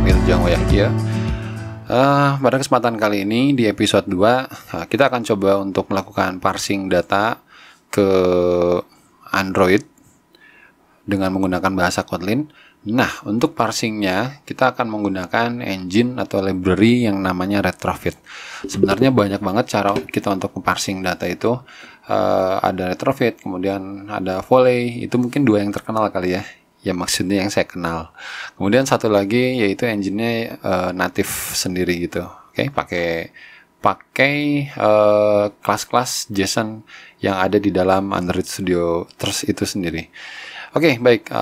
Miljang Wayangkia. Pada kesempatan kali ini di episode 2 kita akan coba untuk melakukan parsing data ke Android dengan menggunakan bahasa Kotlin. Nah, untuk parsingnya kita akan menggunakan engine atau library yang namanya Retrofit. Sebenarnya banyak banget cara kita untuk parsing data itu. Ada Retrofit, kemudian ada Volley. Itu mungkin dua yang terkenal kali ya. Ya maksudnya yang saya kenal. Kemudian satu lagi yaitu engine-nya native sendiri gitu. Oke, pakai kelas-kelas JSON yang ada di dalam Android Studio terus itu sendiri. Oke, baik.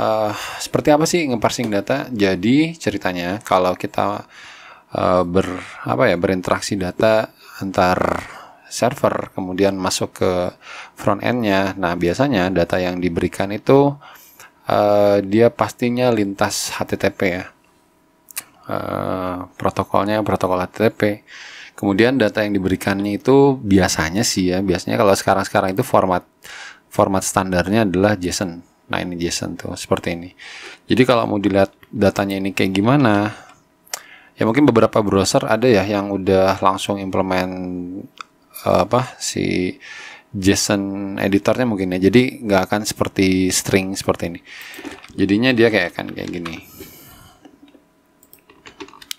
Seperti apa sih ngeparsing data? Jadi ceritanya kalau kita berinteraksi data antar server kemudian masuk ke front end-nya. Nah, biasanya data yang diberikan itu dia pastinya lintas HTTP ya, protokolnya protokol HTTP. Kemudian data yang diberikannya itu biasanya kalau sekarang itu format standarnya adalah JSON. Nah, ini JSON tuh seperti ini. Jadi kalau mau dilihat datanya ini kayak gimana, ya mungkin beberapa browser ada ya yang udah langsung implement si JSON editornya mungkin ya, jadi nggak akan seperti string seperti ini. Jadinya dia kayak gini.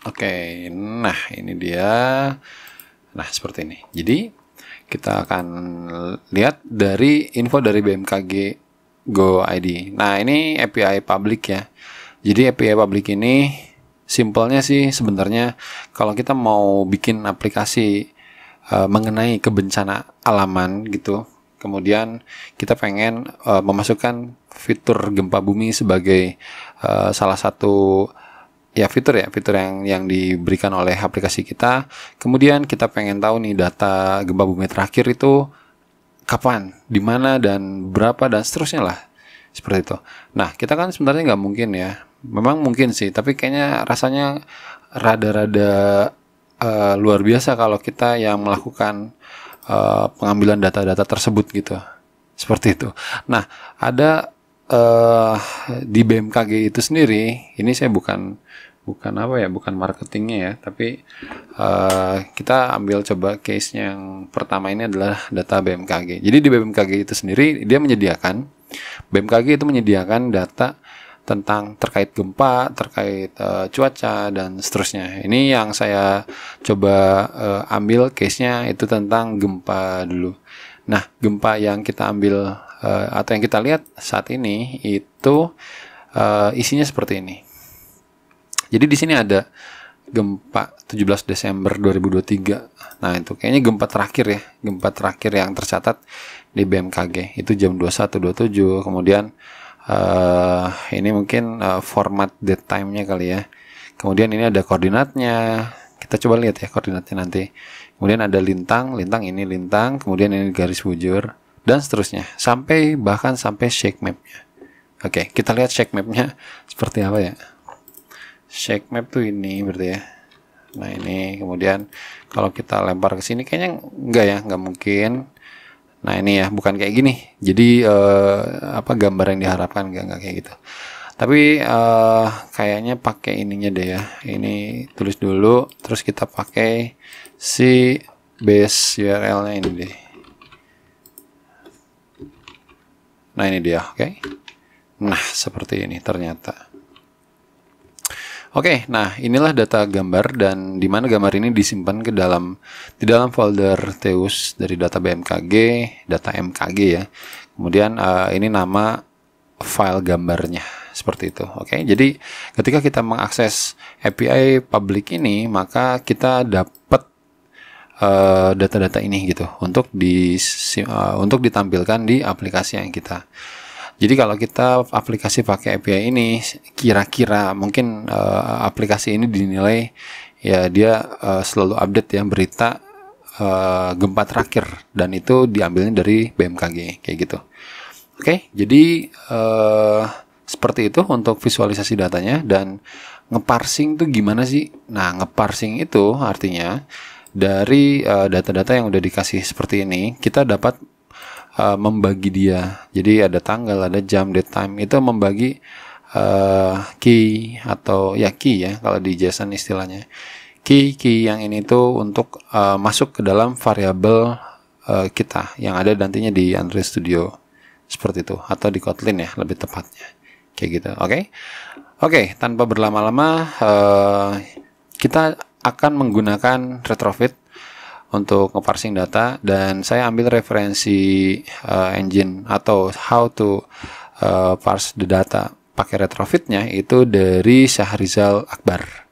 Oke, nah ini dia. Nah seperti ini. Jadi kita akan lihat dari info dari BMKG Go ID. Nah ini API public ya. Jadi API public ini simpelnya sih sebenarnya kalau kita mau bikin aplikasi mengenai kebencana alaman gitu, kemudian kita pengen memasukkan fitur gempa bumi sebagai salah satu fitur yang diberikan oleh aplikasi kita. Kemudian kita pengen tahu nih data gempa bumi terakhir itu kapan, di mana dan berapa dan seterusnya lah, seperti itu. Nah, kita kan sebenarnya nggak mungkin ya, memang mungkin sih, tapi kayaknya rasanya rada-rada luar biasa kalau kita yang melakukan pengambilan data-data tersebut gitu, seperti itu. Nah, ada di BMKG itu sendiri, ini saya bukan marketingnya ya, tapi kita ambil coba case yang pertama ini adalah data BMKG. Jadi di BMKG itu sendiri BMKG itu menyediakan data tentang terkait gempa, terkait cuaca dan seterusnya. Ini yang saya coba ambil case-nya itu tentang gempa dulu. Nah, gempa yang kita ambil atau yang kita lihat saat ini itu isinya seperti ini. Jadi di sini ada gempa 17 Desember 2023. Nah, itu kayaknya gempa terakhir yang tercatat di BMKG. Itu jam 21.27. Kemudian ini mungkin format date time-nya kali ya. Kemudian ini ada koordinatnya. Kita coba lihat ya koordinatnya nanti. Kemudian ada lintang, kemudian ini garis bujur dan seterusnya. Bahkan sampai shake map-nya. Oke, kita lihat shake map-nya seperti apa ya. Shake map tuh ini berarti ya. Nah, ini kemudian kalau kita lempar ke sini kayaknya enggak mungkin. Nah, ini ya, bukan kayak gini. Jadi gambar yang diharapkan enggak kayak gitu. Tapi kayaknya pakai ininya deh ya. Ini tulis dulu, terus kita pakai si base URL-nya ini deh. Nah, ini dia, oke. Nah, seperti ini ternyata. Oke, nah inilah data gambar dan di mana gambar ini disimpan di dalam folder Theus dari data BMKG, data MKG ya. Kemudian ini nama file gambarnya seperti itu. Oke, jadi ketika kita mengakses API public ini, maka kita dapat data-data ini gitu untuk ditampilkan di aplikasi yang kita. Jadi kalau kita aplikasi pakai API ini, kira-kira mungkin aplikasi ini dinilai ya dia selalu update ya berita gempa terakhir dan itu diambilnya dari BMKG kayak gitu. Oke, jadi seperti itu untuk visualisasi datanya. Dan ngeparsing tuh gimana sih? Nah, ngeparsing itu artinya dari data-data yang udah dikasih seperti ini, kita dapat membagi dia. Jadi ada tanggal, ada jam, date time, itu membagi key atau ya key ya kalau di JSON istilahnya. Key yang ini tuh untuk masuk ke dalam variabel kita yang ada nantinya di Android Studio seperti itu, atau di Kotlin ya lebih tepatnya kayak gitu. Oke, tanpa berlama-lama kita akan menggunakan retrofit untuk nge-parsing data, dan saya ambil referensi engine atau how to parse the data pakai retrofitnya itu dari Syahrizal Akbar.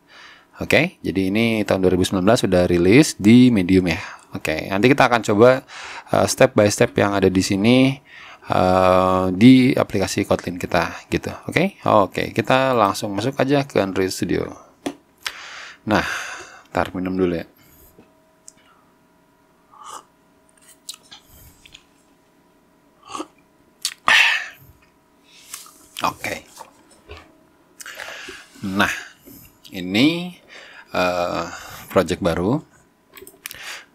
Oke, jadi ini tahun 2019 sudah rilis di Medium ya. Oke, nanti kita akan coba step by step yang ada di sini di aplikasi Kotlin kita gitu. Oke, kita langsung masuk aja ke Android Studio. Nah, ntar minum dulu ya. Oke. Nah, ini project baru,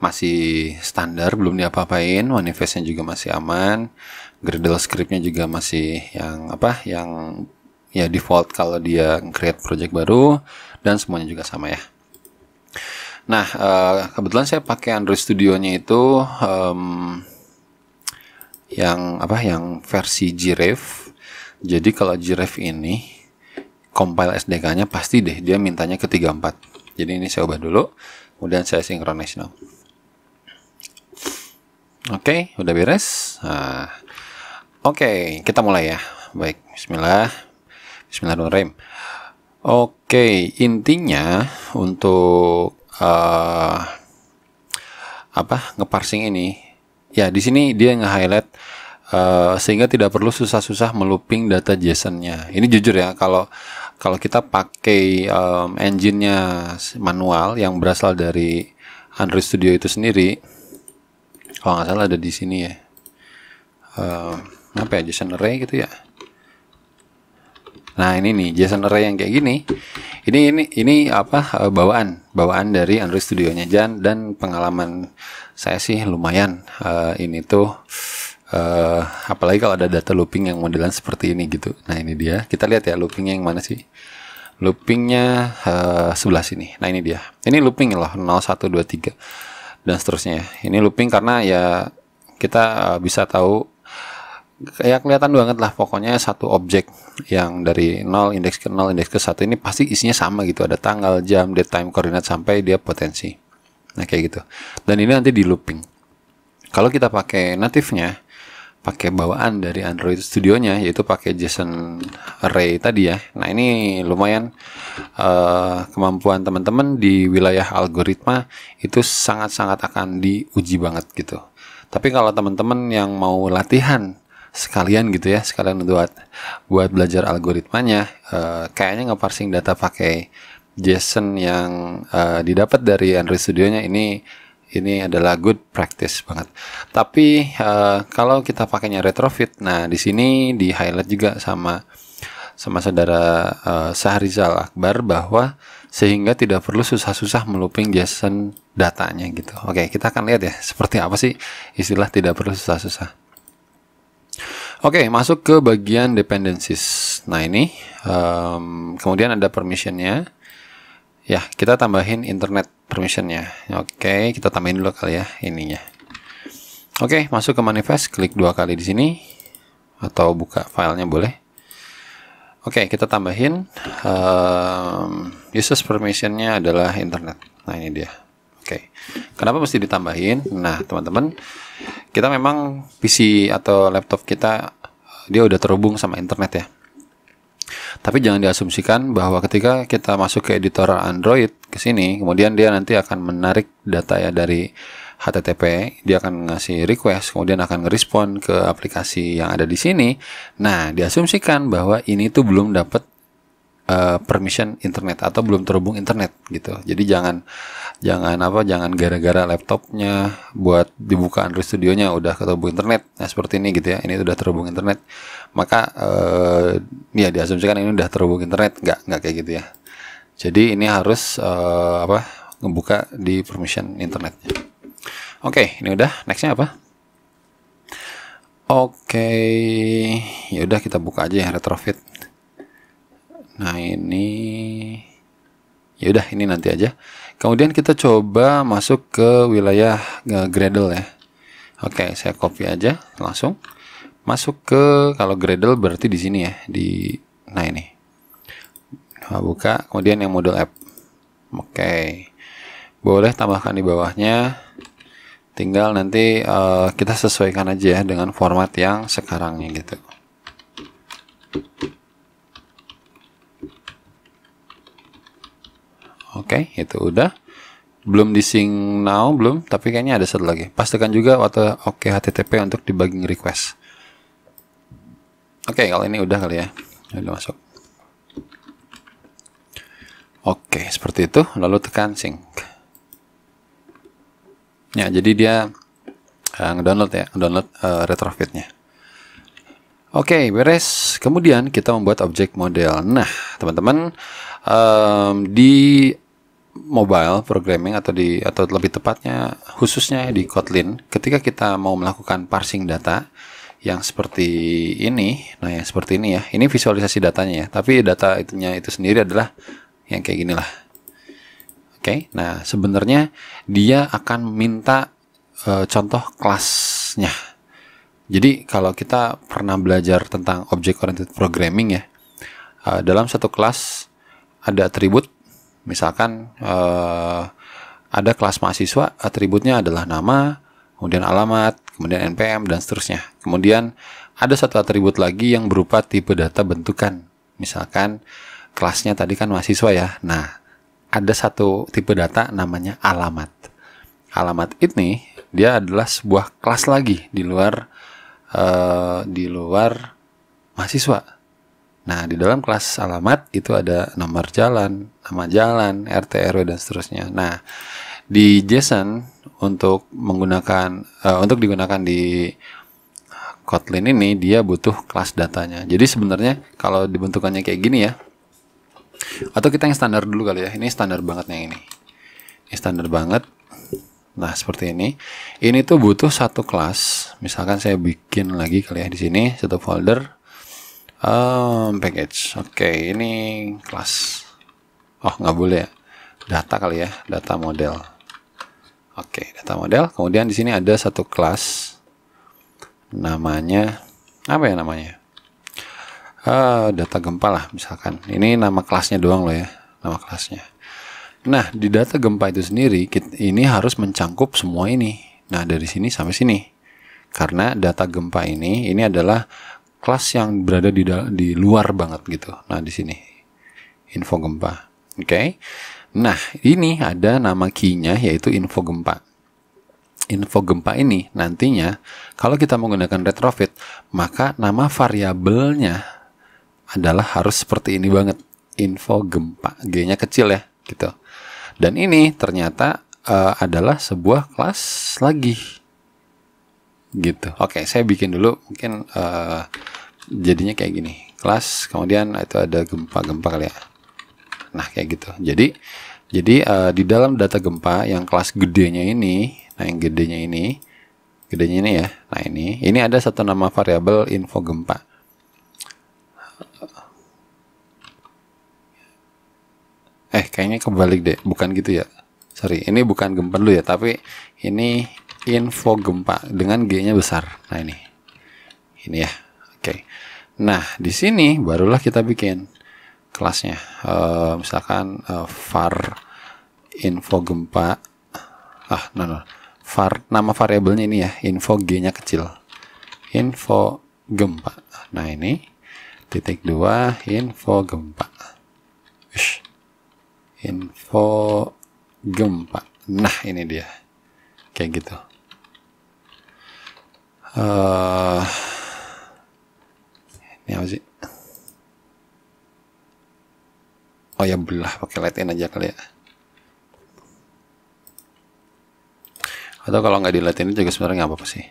masih standar, belum diapa-apain, manifestnya juga masih aman, Gradle scriptnya juga masih yang ya default kalau dia create project baru, dan semuanya juga sama ya. Nah, kebetulan saya pakai Android Studio-nya itu yang versi Graph. Jadi kalau Graph ini compile SDK-nya pasti deh dia mintanya ke 34. Jadi ini saya ubah dulu, kemudian saya synchronize now. Oke, udah beres. Nah, oke, kita mulai ya. Baik, Bismillahirrahmanirrahim. Oke, intinya untuk ngeparsing ini, ya di sini dia nge-highlight sehingga tidak perlu susah-susah melooping data JSON-nya. Ini jujur ya, kalau kita pakai engine-nya manual yang berasal dari Android Studio itu sendiri, kalau nggak salah ada di sini ya, JSON array gitu ya. Nah ini nih JSON array yang kayak gini. Ini bawaan dari Android Studio-nya, dan pengalaman saya sih lumayan. Ini tuh apalagi kalau ada data looping yang modelan seperti ini gitu. Nah ini dia, kita lihat ya loopingnya yang mana sih. Loopingnya sebelah sini. Nah ini dia, ini looping loh 0, 1, 2, 3 dan seterusnya. Ini looping karena ya kita bisa tahu, kayak kelihatan banget lah pokoknya satu objek yang dari 0 indeks ke 0 indeks ke 1 ini pasti isinya sama gitu, ada tanggal, jam, date, time, koordinat sampai dia potensi. Nah kayak gitu, dan ini nanti di looping. Kalau kita pakai native-nya, pakai bawaan dari Android Studio-nya, yaitu pakai JSON array tadi ya. Nah ini lumayan kemampuan teman-teman di wilayah algoritma itu sangat-sangat akan diuji banget gitu. Tapi kalau teman-teman yang mau latihan sekalian gitu ya, sekalian buat belajar algoritmanya, kayaknya nge-parsing data pakai JSON yang didapat dari Android Studio-nya ini adalah good practice banget. Tapi kalau kita pakainya retrofit, nah di sini di highlight juga sama saudara Syahrizal Akbar bahwa sehingga tidak perlu susah-susah melooping JSON datanya gitu. Oke, kita akan lihat ya seperti apa sih istilah tidak perlu susah-susah. Oke, masuk ke bagian dependencies. Nah ini kemudian ada permissionnya. Ya, kita tambahin internet permissionnya. Oke, kita tambahin dulu kali ya ininya. Oke, masuk ke manifest, klik 2 kali di sini atau buka filenya boleh. Oke, kita tambahin users permissionnya adalah internet. Nah ini dia. Oke, kenapa mesti ditambahin? Nah teman-teman, kita memang PC atau laptop kita dia udah terhubung sama internet ya. Tapi jangan diasumsikan bahwa ketika kita masuk ke editor Android ke sini, kemudian dia nanti akan menarik data ya dari HTTP, dia akan ngasih request, kemudian akan ngerespon ke aplikasi yang ada di sini. Nah, diasumsikan bahwa ini tuh belum dapat permission internet atau belum terhubung internet gitu. Jadi jangan gara-gara laptopnya buat dibuka Android Studio-nya udah terhubung internet. Nah, seperti ini gitu ya. Ini udah terhubung internet. Maka ya diasumsikan ini udah terhubung internet, nggak kayak gitu ya. Jadi ini harus ngebuka di permission internetnya. Oke, ini udah. Nextnya apa? Oke, ya udah kita buka aja ya retrofit. Nah ini, ya udah ini nanti aja. Kemudian kita coba masuk ke wilayah Gradle ya. Oke, saya copy aja langsung. Masuk ke, kalau Gradle berarti di sini ya, nah ini. Buka, kemudian yang model app. Oke. Boleh tambahkan di bawahnya. Tinggal nanti kita sesuaikan aja ya dengan format yang sekarangnya gitu. Oke, itu udah. Belum di sync now, belum, tapi kayaknya ada satu lagi. Pastikan juga waktu oke HTTP untuk debugging request. Oke, kalau ini udah kali ya. Udah masuk. Oke, seperti itu. Lalu tekan sync. Ya, jadi dia ngedownload ya, download retrofitnya. Oke, beres. Kemudian kita membuat objek model. Nah, teman-teman, di mobile programming atau lebih tepatnya khususnya di Kotlin, ketika kita mau melakukan parsing data yang seperti ini, nah yang seperti ini ya, ini visualisasi datanya ya, tapi data itu sendiri adalah yang kayak gini lah. Oke, nah sebenarnya dia akan minta contoh kelasnya. Jadi kalau kita pernah belajar tentang object oriented programming ya, dalam satu kelas ada atribut. Misalkan ada kelas mahasiswa, atributnya adalah nama, kemudian alamat, kemudian NPM, dan seterusnya. Kemudian ada satu atribut lagi yang berupa tipe data bentukan. Misalkan kelasnya tadi kan mahasiswa ya. Nah, ada satu tipe data namanya alamat. Alamat ini dia adalah sebuah kelas lagi di luar mahasiswa. Nah, di dalam kelas alamat itu ada nomor jalan, nama jalan, RT, RW, dan seterusnya. Nah, di JSON untuk digunakan di Kotlin ini, dia butuh kelas datanya. Jadi sebenarnya kalau dibentukannya kayak gini ya, atau kita yang standar dulu kali ya. Ini standar banget yang ini. Ini standar banget. Nah, seperti ini. Ini tuh butuh satu kelas. Misalkan saya bikin lagi kali ya di sini satu folder. Package. Oke, ini kelas. Oh, nggak boleh ya. Data kali ya, data model. Oke, data model. Kemudian di sini ada satu kelas. Namanya apa ya namanya? Data gempa lah misalkan. Ini nama kelasnya doang loh ya, nama kelasnya. Nah, di data gempa itu sendiri ini harus mencangkup semua ini. Nah, dari sini sampai sini. Karena data gempa ini adalah kelas yang berada di luar banget gitu. Nah, di sini info gempa. Oke. Nah, ini ada nama key-nya yaitu info gempa. Info gempa ini nantinya kalau kita menggunakan retrofit, maka nama variabelnya adalah harus seperti ini banget. Info gempa. G-nya kecil ya, gitu. Dan ini ternyata adalah sebuah kelas lagi. Gitu. Oke, saya bikin dulu mungkin jadinya kayak gini. Kelas, kemudian itu ada gempa-gempa kali ya. Nah, kayak gitu. Jadi di dalam data gempa yang kelas gedenya ini, nah yang gedenya ini ya. Nah, ini ada satu nama variabel info gempa. Kayaknya kebalik deh, bukan gitu ya. Sorry, ini bukan gempa dulu ya, tapi ini info gempa dengan G-nya besar. Nah, ini ya. Oke. Nah, di sini barulah kita bikin kelasnya. Misalkan var info gempa. Var nama variabelnya ini ya, info G-nya kecil. Info gempa. Nah, ini titik 2 info gempa. Info gempa. Nah, ini dia. Kayak gitu. Ini apa sih? Oh ya, belah pakai lightin aja kali ya. Atau kalau nggak di lightin juga sebenarnya nggak apa-apa sih.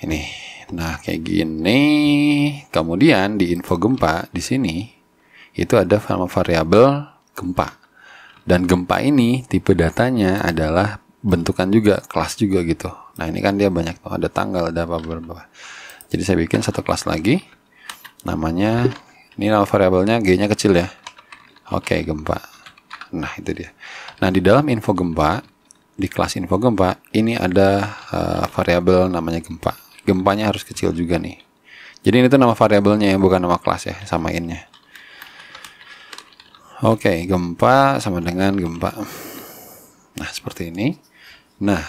Ini. Nah, kayak gini. Kemudian di info gempa di sini itu ada variabel gempa. Dan gempa ini tipe datanya adalah bentukan juga, kelas juga gitu. Nah, ini kan dia banyak tuh, ada tanggal, ada apa. Jadi saya bikin satu kelas lagi. namanya, ini nama variabelnya G-nya kecil ya. Oke, gempa. Nah, itu dia. Nah, di dalam info gempa, di kelas info gempa, ini ada variabel namanya gempa. Gempanya harus kecil juga nih. Jadi ini tuh nama variabelnya ya, bukan nama kelas ya, samainnya. Oke, gempa sama dengan gempa. Nah, seperti ini. Nah,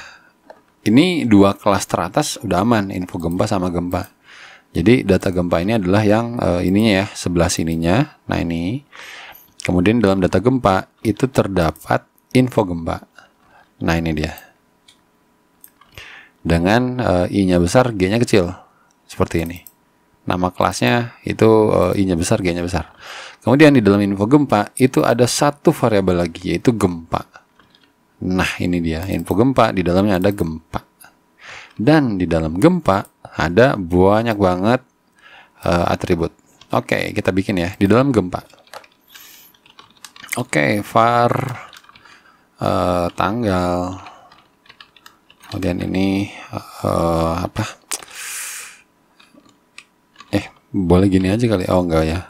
ini dua kelas teratas udah aman, info gempa sama gempa. Jadi data gempa ini adalah yang ininya ya, sebelah sininya. Nah, ini. Kemudian dalam data gempa itu terdapat info gempa. Nah, ini dia. Dengan I-nya besar, G-nya kecil. Seperti ini. Nama kelasnya itu I-nya besar, G-nya besar. Kemudian di dalam info gempa itu ada satu variabel lagi, yaitu gempa. Nah, ini dia info gempa, di dalamnya ada gempa. Dan di dalam gempa ada banyak banget atribut. Oke, kita bikin ya di dalam gempa. Oke, var tanggal. Kemudian ini apa? Boleh gini aja kali. Oh, enggak ya.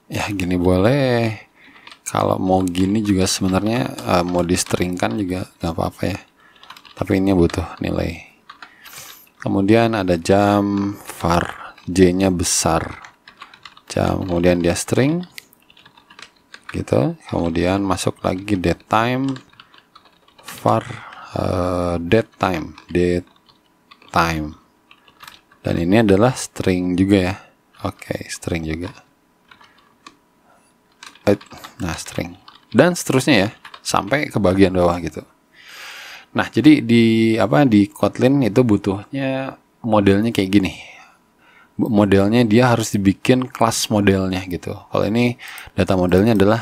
Ya, gini boleh. Kalau mau gini juga sebenarnya mau di-stringkan juga nggak apa-apa ya. Tapi ini butuh nilai. Kemudian ada jam, var J-nya besar. Jam, kemudian dia string. Gitu. Kemudian masuk lagi date time, var date time. Dan ini adalah string juga ya. Oke, string juga. Nah, string dan seterusnya ya sampai ke bagian bawah gitu. Nah, jadi di Kotlin itu butuhnya modelnya kayak gini. Modelnya dia harus dibikin kelas modelnya gitu. Kalau ini data modelnya adalah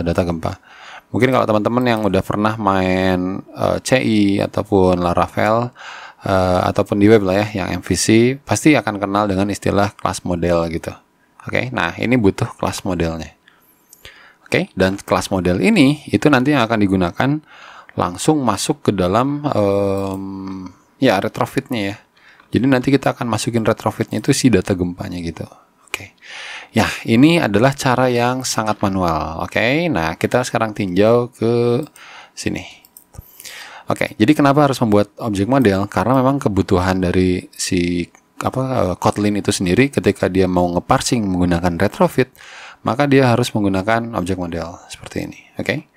data gempa. Mungkin kalau teman-teman yang udah pernah main CI ataupun Laravel ataupun di web lah ya, yang MVC pasti akan kenal dengan istilah kelas model gitu. Oke, nah ini butuh kelas modelnya. Oke, dan kelas model ini itu nanti yang akan digunakan langsung masuk ke dalam ya retrofitnya ya. Jadi nanti kita akan masukin retrofitnya itu si data gempanya gitu. Oke, ya ini adalah cara yang sangat manual. Oke, nah kita sekarang tinjau ke sini. Oke, jadi kenapa harus membuat objek model? Karena memang kebutuhan dari si Kotlin itu sendiri ketika dia mau ngeparsing menggunakan retrofit, maka dia harus menggunakan objek model seperti ini. Oke.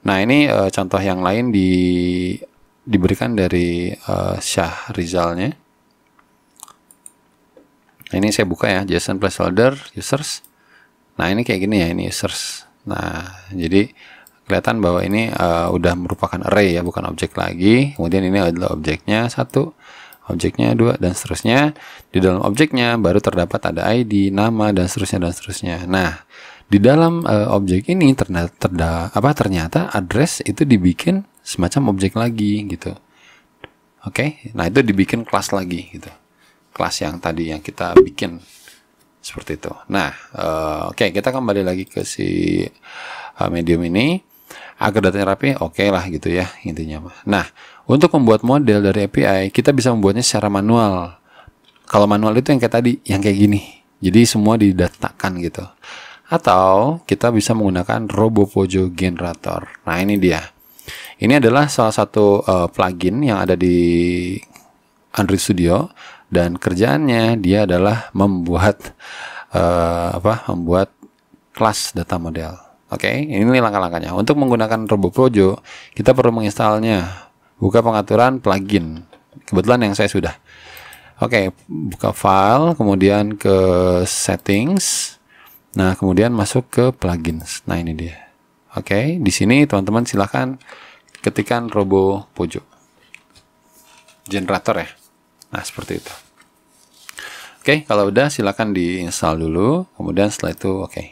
Nah, ini contoh yang lain diberikan dari Syah Rizalnya. Nah, ini saya buka ya, JSON placeholder users. Nah, ini kayak gini ya, ini users. Nah, jadi kelihatan bahwa ini udah merupakan array ya, bukan objek lagi. Kemudian ini adalah objeknya 1, objeknya 2, dan seterusnya. Di dalam objeknya baru terdapat ada ID, nama, dan seterusnya. Nah, di dalam objek ini ternyata address itu dibikin semacam objek lagi gitu. Oke, nah itu dibikin kelas lagi gitu. Kelas yang tadi yang kita bikin seperti itu. Nah, oke, kita kembali lagi ke si medium ini agar datanya rapi. Oke lah gitu ya intinya. Nah, untuk membuat model dari API, kita bisa membuatnya secara manual. Kalau manual itu yang kayak tadi, yang kayak gini. Jadi semua didatakan gitu. Atau kita bisa menggunakan RoboPojo Generator. Nah, ini dia. Ini adalah salah satu plugin yang ada di Android Studio. Dan kerjaannya dia adalah membuat membuat kelas data model. Oke, ini langkah-langkahnya. Untuk menggunakan RoboPojo, kita perlu menginstalnya. Buka pengaturan plugin. Kebetulan yang saya sudah. Oke, buka file, kemudian ke settings. Nah, kemudian masuk ke plugins. Nah, ini dia. Oke, di sini teman-teman silahkan ketikkan RoboPojo generator ya. Nah, seperti itu. Oke, kalau udah silahkan diinstal dulu. Kemudian setelah itu oke.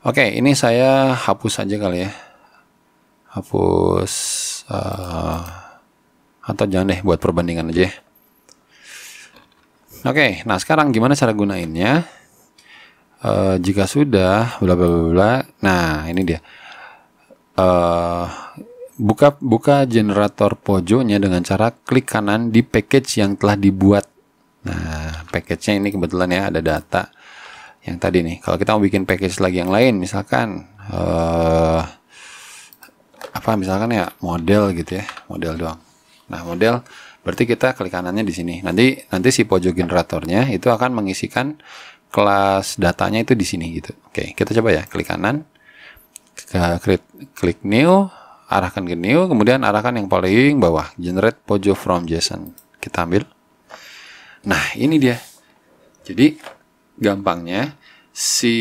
Oke, ini saya hapus aja kali ya. Hapus atau jangan deh, buat perbandingan aja. Oke, nah sekarang gimana cara gunainnya? Jika sudah bla bla bla, nah ini dia. buka generator Pojonya dengan cara klik kanan di package yang telah dibuat. Nah, package-nya ini kebetulan ya ada data yang tadi nih. Kalau kita mau bikin package lagi yang lain, misalkan misalkan ya model gitu ya, model doang. Nah, model berarti kita klik kanannya di sini. Nanti si Pojo generatornya itu akan mengisikan kelas datanya itu di sini gitu. Oke, kita coba ya, klik kanan, klik new, arahkan ke new, kemudian arahkan yang paling bawah, generate Pojo from JSON. Kita ambil. Nah, ini dia. Jadi gampangnya si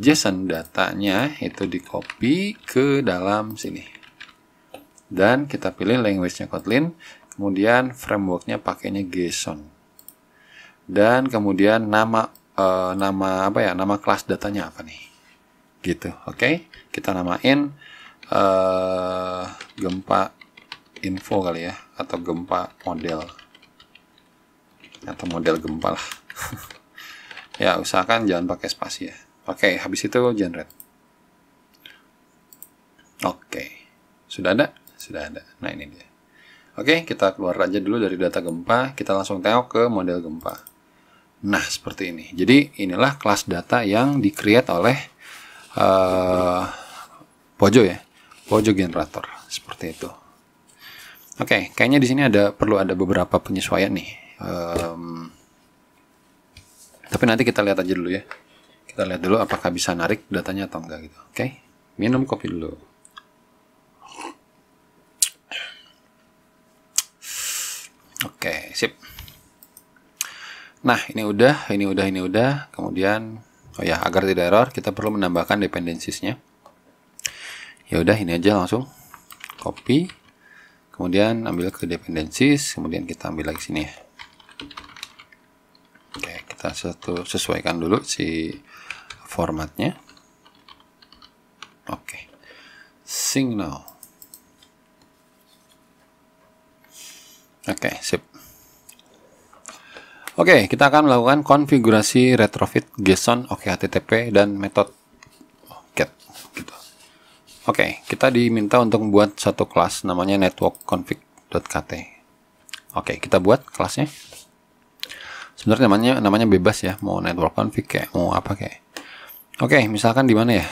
JSON datanya itu di copy ke dalam sini. Dan kita pilih language-nya Kotlin, kemudian framework-nya pakainya JSON. Dan kemudian nama kelas datanya apa nih? Gitu. Oke. Kita namain gempa info kali ya, atau gempa model. Atau model gempa lah. Ya, usahakan jangan pakai spasi ya. Oke, habis itu generate. Oke. Sudah ada? Sudah ada. Nah, ini dia. Oke, kita keluar aja dulu dari data gempa, kita langsung tengok ke model gempa. Nah, seperti ini. Jadi, inilah kelas data yang di-create oleh Pojo ya. Pojo generator. Seperti itu. Oke, kayaknya di sini perlu ada beberapa penyesuaian nih. Tapi nanti kita lihat aja dulu ya. Kita lihat dulu apakah bisa narik datanya atau enggak gitu. Oke, minum kopi dulu. Oke, sip. Nah, ini udah. Kemudian, agar tidak error, kita perlu menambahkan dependencies-nya. Ya udah, ini aja langsung copy. Kemudian ambil ke dependencies, kemudian kita ambil lagi sini ya. Oke, kita sesuaikan dulu si formatnya. Oke, sync now. Oke, sip. Oke, kita akan melakukan konfigurasi retrofit JSON, HTTP dan metode get. Gitu. Oke, kita diminta untuk membuat satu kelas namanya network_config.kt. Oke, kita buat kelasnya. Sebenarnya namanya bebas ya, mau network config kayak mau apa kayak. Oke, misalkan di mana ya?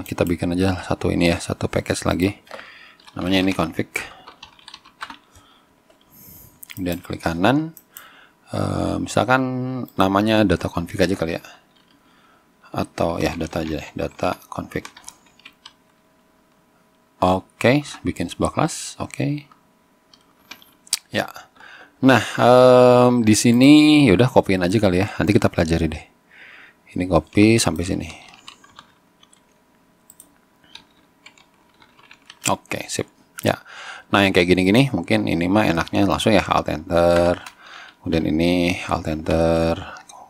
Kita bikin aja satu package lagi. Namanya ini config. Kemudian klik kanan. Misalkan namanya data config aja kali ya. Atau ya data aja deh, data config. Oke, bikin sebuah kelas. Oke. Ya. Nah, di sini yaudah copyin aja kali ya. Nanti kita pelajari deh. Ini copy sampai sini. Oke, sip. Ya. Nah, yang kayak gini-gini mungkin ini mah enaknya langsung ya Alt Enter. Kemudian ini Alt Enter.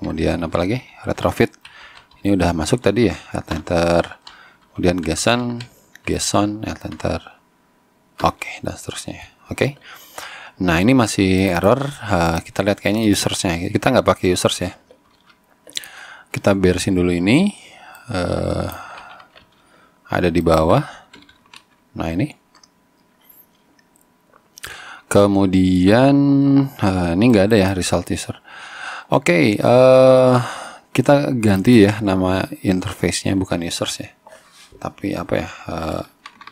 Kemudian apa lagi? Retrofit. Ini udah masuk tadi ya, Alt Enter. Kemudian JSON, Alt Enter. Oke, dan seterusnya. Oke. Nah, ini masih error. Kita lihat kayaknya usersnya. Kita nggak pakai users ya. Kita beresin dulu ini. Ada di bawah. Nah, ini. Kemudian ini nggak ada ya result user. Oke, kita ganti ya nama interface-nya, bukan users ya. Tapi apa ya?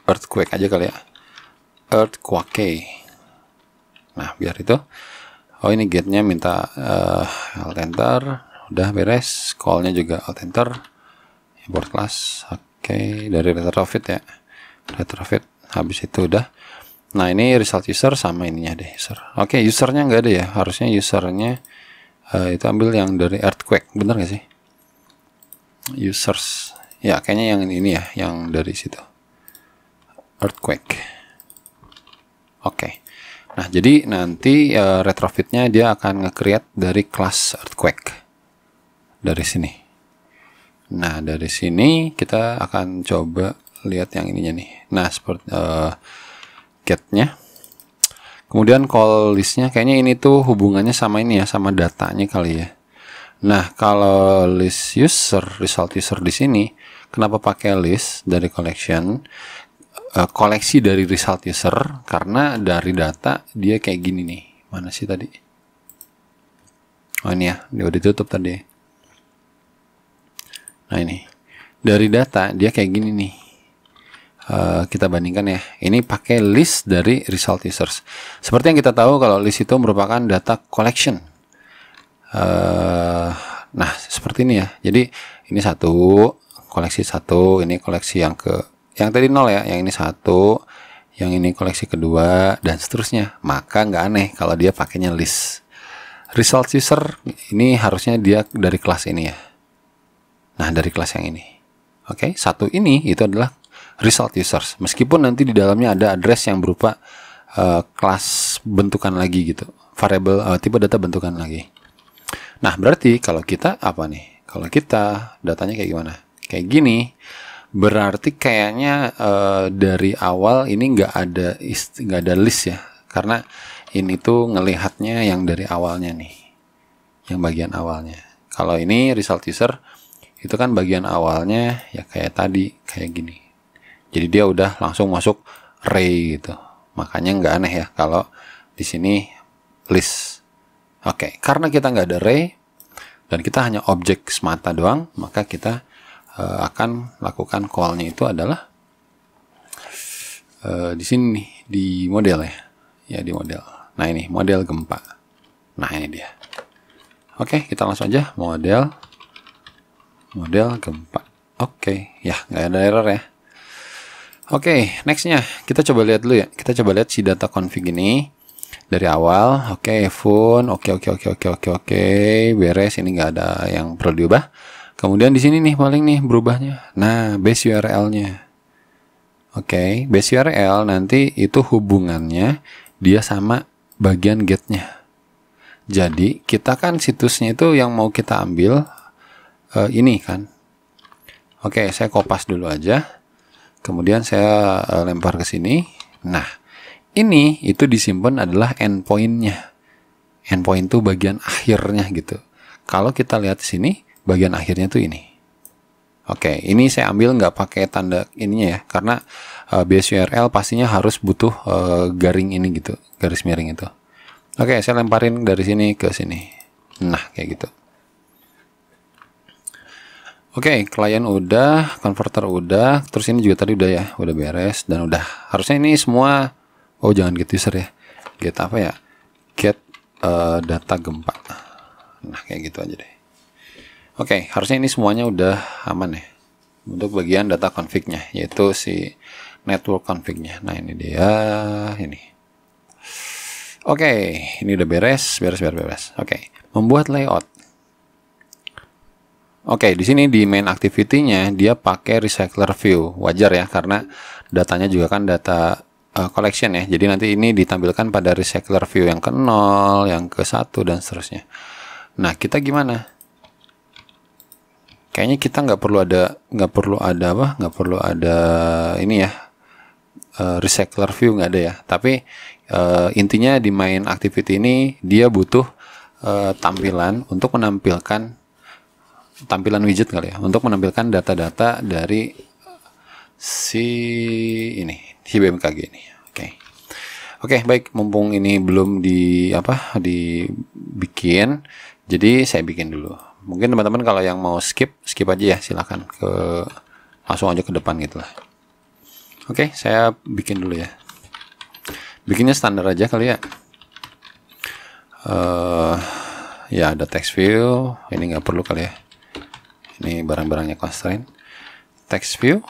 Earthquake aja kali ya. Earthquake. Nah, biar itu. Oh, ini get-nya minta Alt Enter. Udah beres. Call-nya juga Alt Enter. Import class. Oke, dari retrofit ya. Retrofit. Habis itu udah. Nah, ini result user sama ininya deh, user. Oke, usernya nggak ada ya. Harusnya usernya itu ambil yang dari Earthquake. Bener nggak sih? Users. Ya, kayaknya yang ini ya. Yang dari situ. Earthquake. Oke. Nah, jadi nanti retrofitnya dia akan nge-create dari kelas Earthquake. Dari sini. Nah, dari sini kita akan coba lihat yang ininya nih. Nah, seperti get-nya. Kemudian call list-nya kayaknya ini tuh hubungannya sama ini ya, sama datanya kali ya. Nah, kalau list user, result user di sini, kenapa pakai list dari collection? koleksi dari result user, karena dari data dia kayak gini nih. Mana sih tadi? Oh ini ya, dia udah ditutup tadi. Nah ini, dari data dia kayak gini nih. Kita bandingkan ya. Ini pakai list dari result users. Seperti yang kita tahu kalau list itu merupakan data collection. Nah seperti ini ya. Jadi ini satu, koleksi satu, ini koleksi yang tadi 0 ya, yang ini satu, yang ini koleksi kedua, dan seterusnya. Maka nggak aneh kalau dia pakainya list. Result user ini harusnya dia dari kelas ini ya. Nah dari kelas yang ini. Oke, satu ini itu adalah result users, meskipun nanti di dalamnya ada address yang berupa kelas bentukan lagi gitu, variable tipe data bentukan lagi. Nah berarti kalau kita apa nih, kalau kita datanya kayak gimana, kayak gini, berarti kayaknya dari awal ini nggak ada list ya, karena ini tuh ngelihatnya yang dari awalnya nih, yang bagian awalnya. Kalau ini result user itu kan bagian awalnya ya kayak tadi, kayak gini. Jadi dia udah langsung masuk array gitu. Makanya nggak aneh ya kalau di sini list. Oke, karena kita nggak ada array dan kita hanya objek semata doang, maka kita akan lakukan call-nya itu adalah di sini nih, di model ya. Ya di model. Nah ini model gempa. Nah ini dia. Oke, kita langsung aja model gempa. Oke, ya nggak ada error ya. Oke, nextnya kita coba lihat dulu ya. Kita coba lihat si data config ini dari awal. Oke, phone. Oke, beres. Ini nggak ada yang perlu diubah. Kemudian di sini nih paling nih berubahnya. Nah, base URL-nya. Oke, base URL nanti itu hubungannya dia sama bagian get-nya. Jadi kita kan situsnya itu yang mau kita ambil ini kan. Oke, saya kopas dulu aja. Kemudian saya lempar ke sini. Nah, ini itu disimpan adalah endpoint-nya. Endpoint itu bagian akhirnya gitu. Kalau kita lihat di sini, bagian akhirnya tuh ini. Oke, ini saya ambil nggak pakai tanda ininya ya, karena base URL pastinya harus butuh garing ini gitu, garis miring itu. Oke, saya lemparin dari sini ke sini. Nah, kayak gitu. Oke, klien udah, converter udah, terus ini juga tadi udah ya, udah beres dan udah. Harusnya ini semua, oh jangan get user ya, get apa ya, get data gempa. Nah kayak gitu aja deh. Oke, harusnya ini semuanya udah aman ya untuk bagian data config-nya, yaitu si network config-nya. Nah ini dia, ini. Oke, ini udah beres. Oke, membuat layout. Oke, di sini di main activity-nya dia pakai recycler view. Wajar ya, karena datanya juga kan data collection ya. Jadi nanti ini ditampilkan pada recycler view yang ke 0, yang ke 1 dan seterusnya. Nah, kita gimana? Kayaknya kita nggak perlu ada ini ya. Recycler view nggak ada ya. Tapi intinya di main activity ini dia butuh tampilan untuk menampilkan tampilan widget kali ya, untuk menampilkan data-data dari si BMKG ini. Oke, baik, mumpung ini belum dibikin, jadi saya bikin dulu. Mungkin teman-teman kalau yang mau skip aja ya, silahkan langsung aja ke depan gitu lah. Oke, saya bikin dulu ya. Bikinnya standar aja kali ya. Ya ada text view, ini nggak perlu kali ya. Ini barang-barangnya constraint. Text view.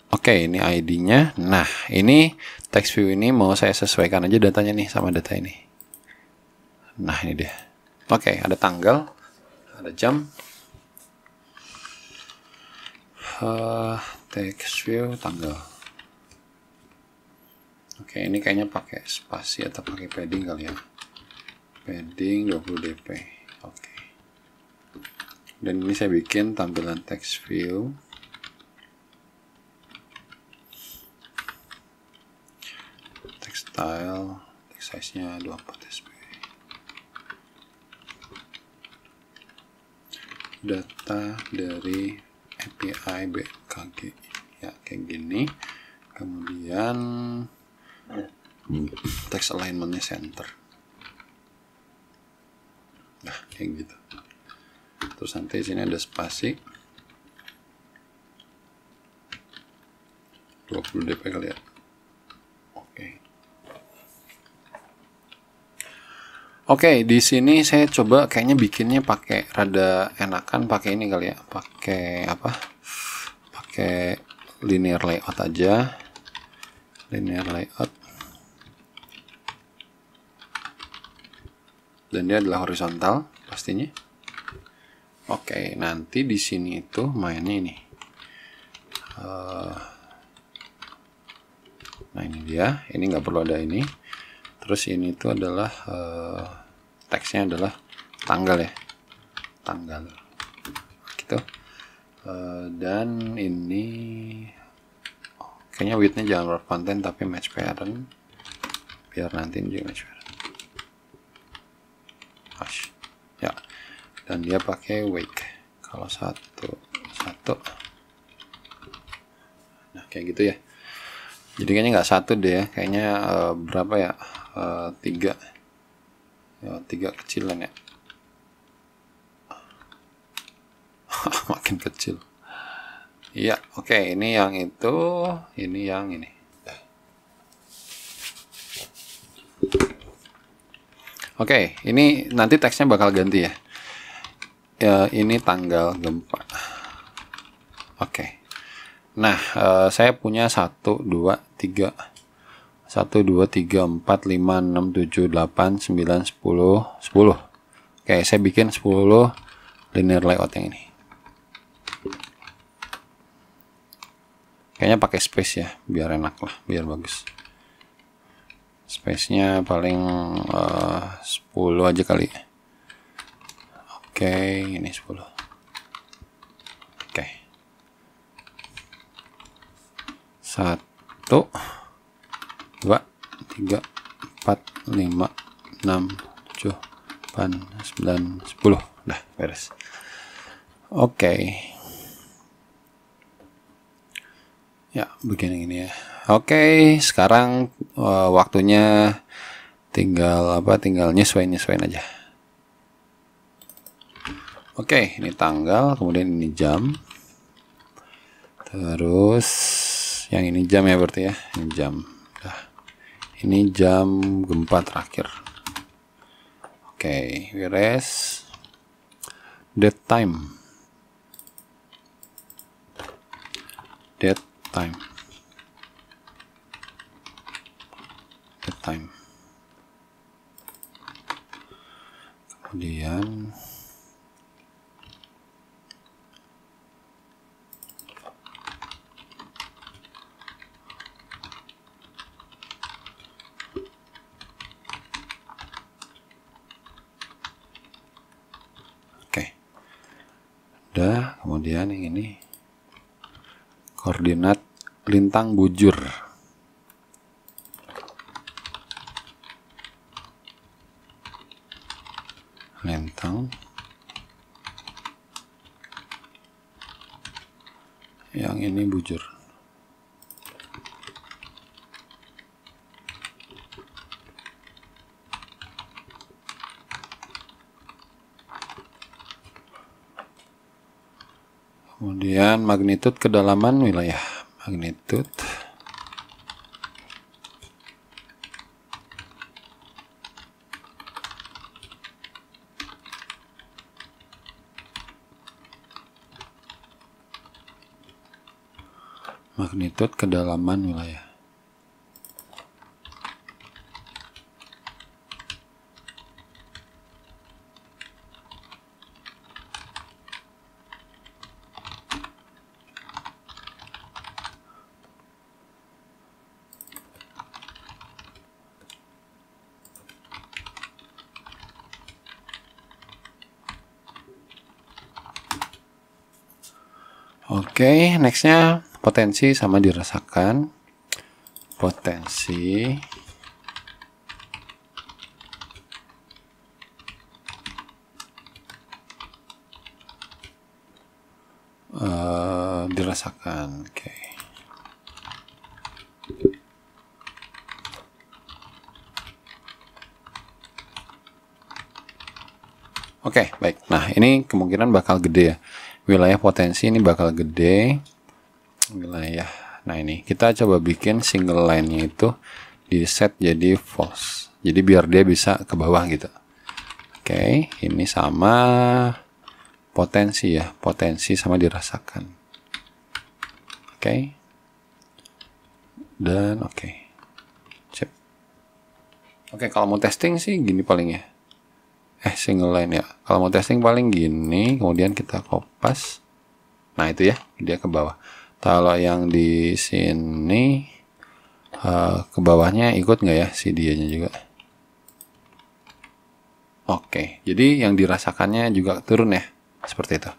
Oke, ini ID-nya. Nah, ini text view ini mau saya sesuaikan aja datanya nih sama data ini. Nah, ini dia. Oke, ada tanggal, ada jam. Text view tanggal. Oke, ini kayaknya pakai spasi atau pakai padding kali ya. Padding 20 dp. Oke. Dan ini saya bikin tampilan text view. Text style, text size-nya 24 sp. Data dari API BMKG. Ya, kayak gini. kemudian text alignmentnya center. Nah, kayak gitu. Terus nanti sini ada spasi 20 dp kali ya. Oke, di sini saya coba kayaknya bikinnya pakai rada enakan pakai ini kali ya. Pakai apa? Pakai linear layout aja. Linear layout. Dan dia adalah horizontal pastinya. Oke, nanti di sini itu mainnya ini. Nah, ini dia. Ini nggak perlu ada ini. Terus ini itu adalah teksnya adalah tanggal ya, tanggal gitu. Dan ini kayaknya widthnya jangan wrap content tapi match parent, biar nanti juga match parent. Ya, dan dia pakai wake kalau satu. Nah, kayak gitu ya. Jadi kayaknya nggak satu deh ya, kayaknya berapa ya, 3 ya, 3 kecilan ya. Makin kecil. Iya, oke, ini yang itu, ini yang ini. Oke, ini nanti teksnya bakal ganti ya. Ini tanggal gempa. Oke. Nah, saya punya 1, 2, 3, 1, 2, 3, 4, 5, 6, 7, 8, 9, 10, 10. Oke, saya bikin 10 linear layout yang ini. Kayaknya pakai space ya, biar enak lah, biar bagus. Space-nya paling 10 aja kali. Oke, ini 10. Oke. 1, 2, 3, 4, 5, 6, 7, 8, 9, 10. Dah, beres. Oke. Ya, begini ini ya. Oke, sekarang waktunya tinggal nyesuaiin aja. Oke, ini tanggal, kemudian ini jam. Terus yang ini jam ya berarti ya, ini jam. Nah, ini jam gempa terakhir. Oke, beres. Date time. Kemudian udah, kemudian yang ini koordinat lintang bujur. Lintang yang ini bujur. Kemudian magnitud kedalaman wilayah. Magnitud kedalaman wilayah. Oke, nextnya potensi sama dirasakan. Potensi dirasakan. Oke. Oke, baik. Nah, ini kemungkinan bakal gede ya. Wilayah potensi ini bakal gede. Wilayah. Nah, ini kita coba bikin single line-nya itu di set jadi false. Jadi biar dia bisa ke bawah gitu. Oke, ini sama potensi ya. Potensi sama dirasakan. Oke. Dan oke. Sip. Oke, kalau mau testing sih gini paling ya. Single line ya. Kalau mau testing paling gini, kemudian kita kopas. Nah, itu ya, dia ke bawah. Kalau yang di sini ke bawahnya ikut nggak ya si dianya juga? Oke, jadi yang dirasakannya juga turun ya, seperti itu.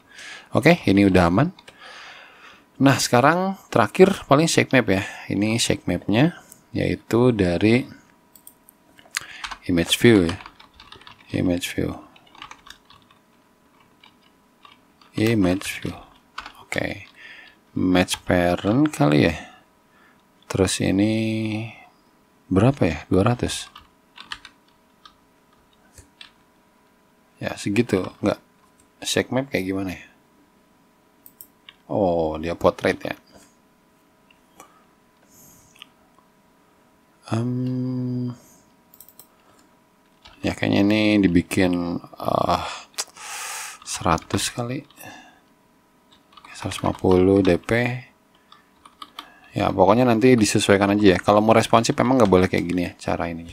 Oke, ini udah aman. Nah, sekarang terakhir paling shake map ya. Ini shake mapnya, yaitu dari image view ya. Image view. Oke. Match parent kali ya. Terus ini berapa ya? 200. Ya, segitu. Enggak. Shake map kayak gimana ya? Oh, dia portrait ya. Ya kayaknya ini dibikin 100 kali 150 dp ya, pokoknya nanti disesuaikan aja ya. Kalau mau responsif memang nggak boleh kayak gini ya cara ini.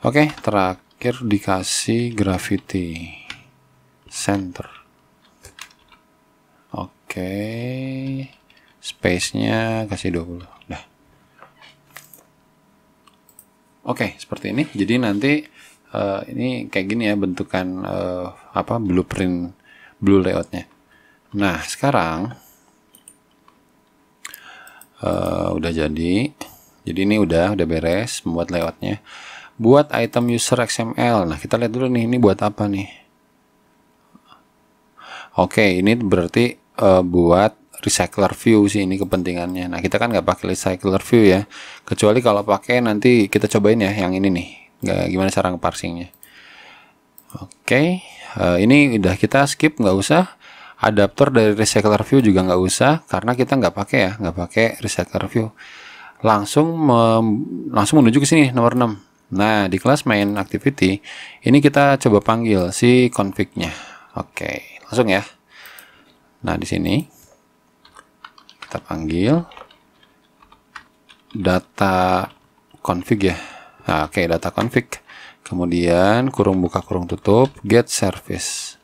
Oke, terakhir dikasih gravity center. Oke, space nya kasih 20. Dah. Oke, seperti ini. Jadi nanti ini kayak gini ya bentukan blueprint blue layoutnya. Nah, sekarang udah jadi. Jadi ini udah beres membuat layoutnya. Buat item user XML. Nah, kita lihat dulu nih, ini buat apa nih? Oke, ini berarti buat recycler view sih ini kepentingannya. Nah, kita kan nggak pakai recycler view ya, kecuali kalau pakai nanti kita cobain ya yang ini nih, nggak gimana cara ngeparsingnya. Oke, ini udah kita skip, nggak usah. Adapter dari recycler view juga nggak usah karena kita nggak pakai ya, nggak pakai recycler view. Langsung menuju ke sini nomor 6. Nah, di kelas main activity ini kita coba panggil si config-nya. Oke, langsung ya. Nah, di sini kita panggil data config ya. Nah, oke, data config. Kemudian kurung buka kurung tutup get service.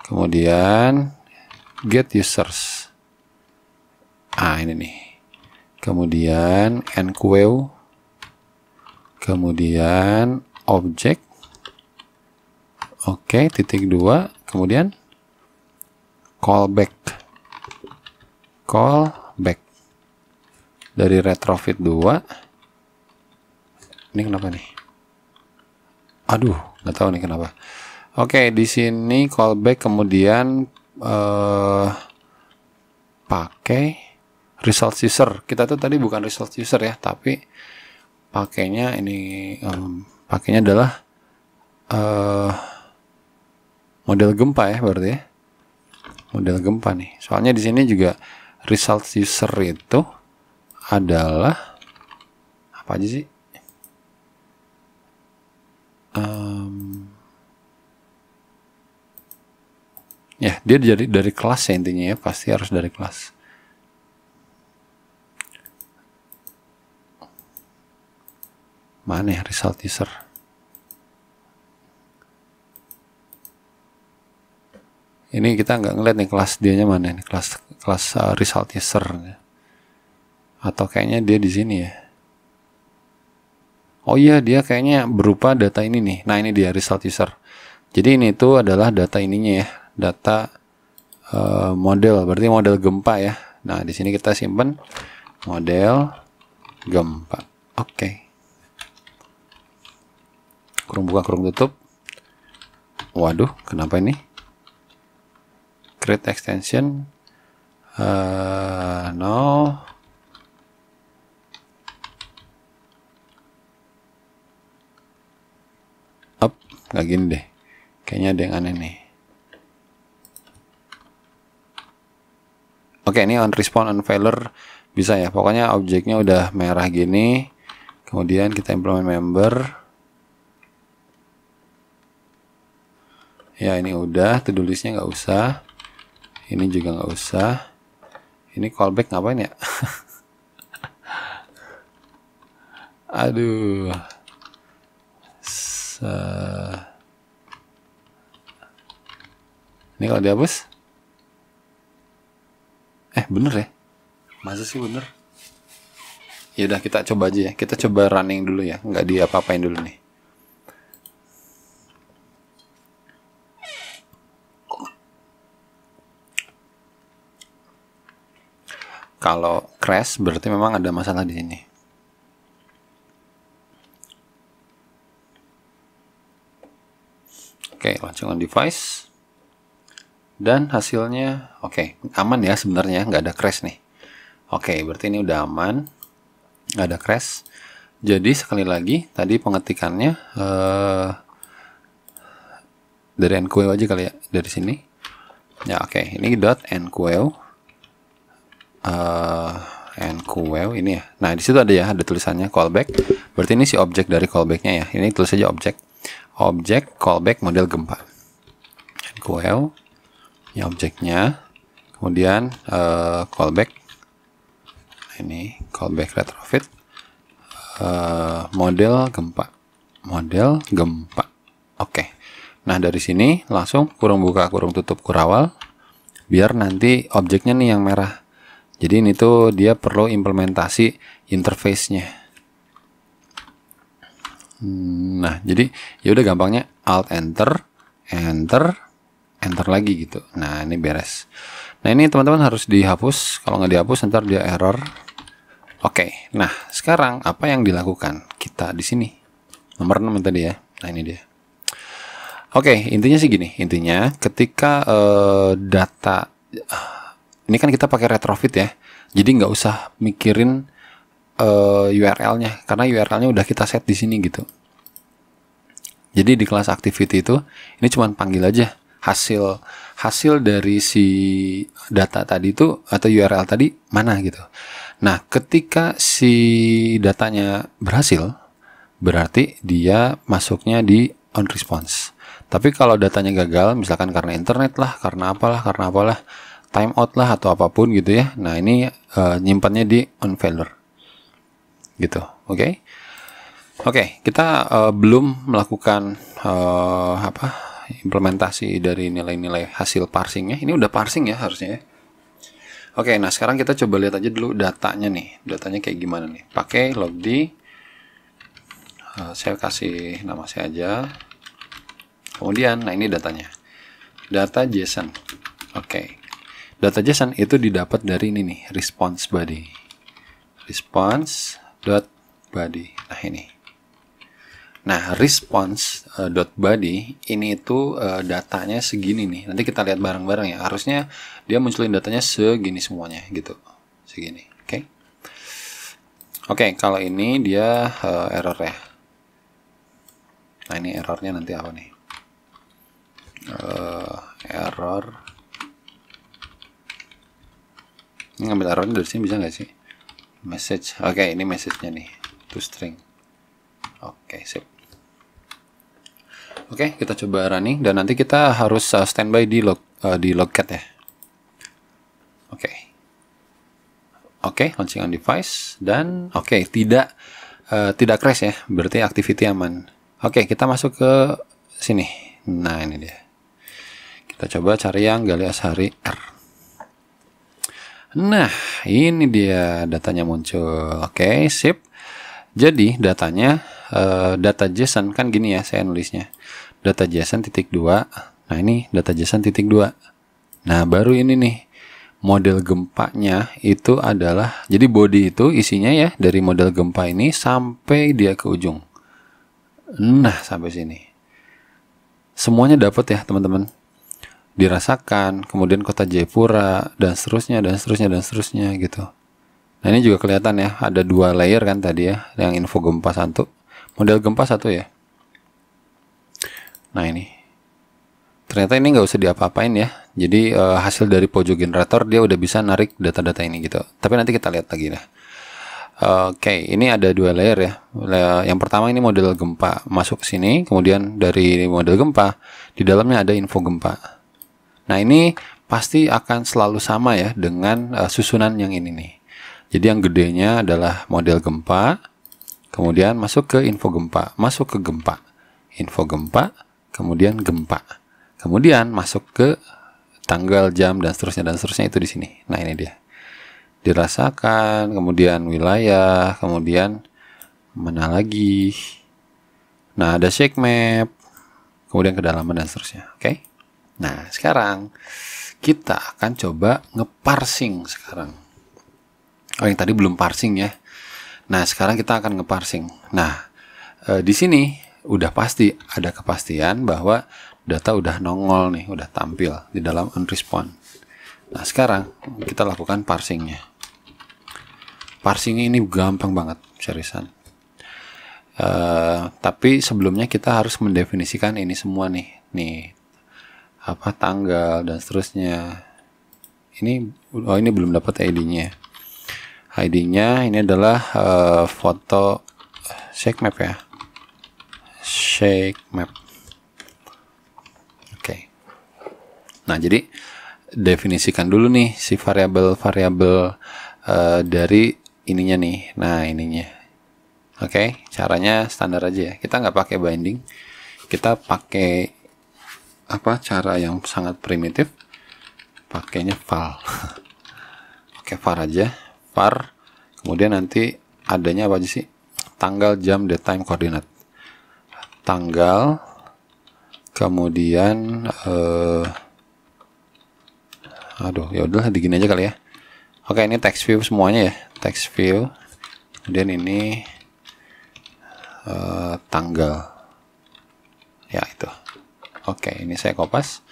Kemudian get users. Ini nih. Kemudian enqueue. Kemudian object. Oke, titik 2. Kemudian callback dari retrofit 2. Ini kenapa nih? Aduh, nggak tahu nih kenapa. Oke, di sini callback, kemudian pakai result user. Kita tuh tadi bukan result user ya, tapi pakainya ini pakainya adalah model gempa ya, berarti ya. Model gempa nih. Soalnya di sini juga result user itu adalah apa aja sih? Ya, dia dari kelas ya intinya ya, pasti harus dari kelas. Mana ya result user? Ini kita nggak ngeliat nih kelas dianya mana nih, kelas result user. Atau kayaknya dia di sini ya. Oh iya, dia kayaknya berupa data ini nih. Nah, ini dia result user. Jadi ini tuh adalah data ininya ya, data model, berarti model gempa ya. Nah, di sini kita simpan model gempa. Oke. Kurung buka kurung tutup. Waduh, kenapa ini? Create extension. No. Up, nggak gini deh. Kayaknya ada yang aneh nih. Oke, ini on response on failure bisa ya. Pokoknya objeknya udah merah gini. Kemudian kita implement member. Ya, ini udah. To-do listnya nggak usah. Ini juga nggak usah. Ini callback ngapain ya? Aduh. Ini kalau dihapus? Bener ya? Masa sih bener? Ya udah, kita coba aja ya. Kita coba running dulu ya. Nggak diapa-apain dulu nih. Kalau crash berarti memang ada masalah di sini. Oke, launching on device. Dan hasilnya oke, aman ya sebenarnya, nggak ada crash nih. Oke, berarti ini udah aman, nggak ada crash. Jadi sekali lagi tadi pengetikannya dari enqueue aja kali ya, dari sini. Ya oke, ini .enqueue enqueue ini ya. Nah di situ ada ya, ada tulisannya callback. Berarti ini si objek dari callbacknya ya. Ini tulis saja objek callback model gempa. Enqueue ini objeknya, kemudian callback, ini callback retrofit model gempa. Oke. Nah dari sini langsung kurung buka kurung tutup kurawal, biar nanti objeknya nih yang merah. Jadi ini tuh dia perlu implementasi interface-nya. Nah jadi ya udah gampangnya alt enter lagi gitu. Nah ini beres. Nah ini teman-teman harus dihapus. Kalau nggak dihapus ntar dia error. Oke. Nah sekarang apa yang dilakukan kita di sini? Nomor 6 tadi ya. Nah ini dia. Oke, intinya sih gini. Intinya ketika data ini kan kita pakai retrofit ya. Jadi nggak usah mikirin URL-nya, karena URL-nya udah kita set di sini gitu. Jadi di kelas activity itu ini cuma panggil aja hasil dari si data tadi itu atau URL tadi mana gitu. Nah, ketika si datanya berhasil, berarti dia masuknya di on response. Tapi kalau datanya gagal, misalkan karena internet lah, karena apalah, timeout lah atau apapun gitu ya. Nah, ini nyimpannya di on failure. Gitu, oke? Oke, kita belum melakukan implementasi dari nilai-nilai hasil parsingnya. Ini udah parsing ya harusnya ya. Oke, nah sekarang kita coba lihat aja dulu datanya nih. Datanya kayak gimana nih? Pakai logd. Saya kasih nama saya aja. Kemudian, nah ini datanya. Data JSON. Oke. Data JSON itu didapat dari ini nih, response body. Response.body. Nah ini. Nah, response.body ini itu datanya segini nih. Nanti kita lihat bareng-bareng ya. Harusnya dia munculin datanya segini semuanya gitu. Segini. Oke. Oke, kalau ini dia error ya. Nah, ini errornya nanti apa nih? Error. Ini ngambil errornya dari sini bisa nggak sih? Message. Oke, ini message-nya nih. To string. Oke, sip. Oke, kita coba running dan nanti kita harus standby di logcat ya. Oke, launching on device dan tidak crash ya, berarti activity aman. Oke, kita masuk ke sini. Nah, ini dia. Kita coba cari yang Gali Ashari R. Nah, ini dia datanya muncul. Oke, sip. Jadi datanya data JSON kan gini ya saya nulisnya. Data JSON titik 2. Nah, ini data JSON titik 2. Nah, baru ini nih. Model gempanya itu adalah, jadi body itu isinya ya dari model gempa ini sampai dia ke ujung. Nah, sampai sini. Semuanya dapat ya, teman-teman. Dirasakan, kemudian kota Jayapura dan seterusnya gitu. Nah, ini juga kelihatan ya, ada 2 layer kan tadi ya, yang info gempa 1. Model gempa 1 ya. Nah, ini. ternyata ini nggak usah diapa-apain ya. Jadi hasil dari Pojo generator dia udah bisa narik data-data ini gitu. Tapi nanti kita lihat lagi lah. Oke, ini ada dua layer ya. Yang pertama ini model gempa masuk ke sini, kemudian dari model gempa di dalamnya ada info gempa. Nah ini pasti akan selalu sama ya dengan susunan yang ini nih. Jadi yang gedenya adalah model gempa, kemudian masuk ke info gempa, masuk ke gempa, info gempa, kemudian gempa, kemudian masuk ke tanggal, jam dan seterusnya itu di sini. Nah ini dia. Dirasakan, kemudian wilayah, kemudian mana lagi. Nah, ada shake map, kemudian kedalaman dan seterusnya. Oke. Nah, sekarang kita akan coba ngeparsing sekarang. Oh, yang tadi belum parsing ya. Nah, sekarang kita akan ngeparsing. Nah, di sini udah pasti ada kepastian bahwa data udah nongol nih, udah tampil di dalam unresponse. Nah, sekarang kita lakukan parsingnya. Parsingnya ini gampang banget, seriusan. Tapi sebelumnya kita harus mendefinisikan ini semua nih. Nih, apa tanggal dan seterusnya. Ini, oh ini belum dapat ID-nya. ID-nya ini adalah foto shake map ya. Shake map. Oke. Nah, jadi definisikan dulu nih si variabel-variabel dari ininya nih. Nah, ininya. Oke, caranya standar aja ya. Kita nggak pakai binding. Kita pakai apa? Cara yang sangat primitif. Pakainya var. Oke, var aja. Var. Kemudian nanti adanya apa aja sih? Tanggal, jam, date, time, koordinat. Tanggal. Kemudian aduh, ya udahlah digini aja kali ya. Oke, ini text view semuanya ya, text view. Kemudian ini tanggal. Ya itu. Oke, ini saya kopas.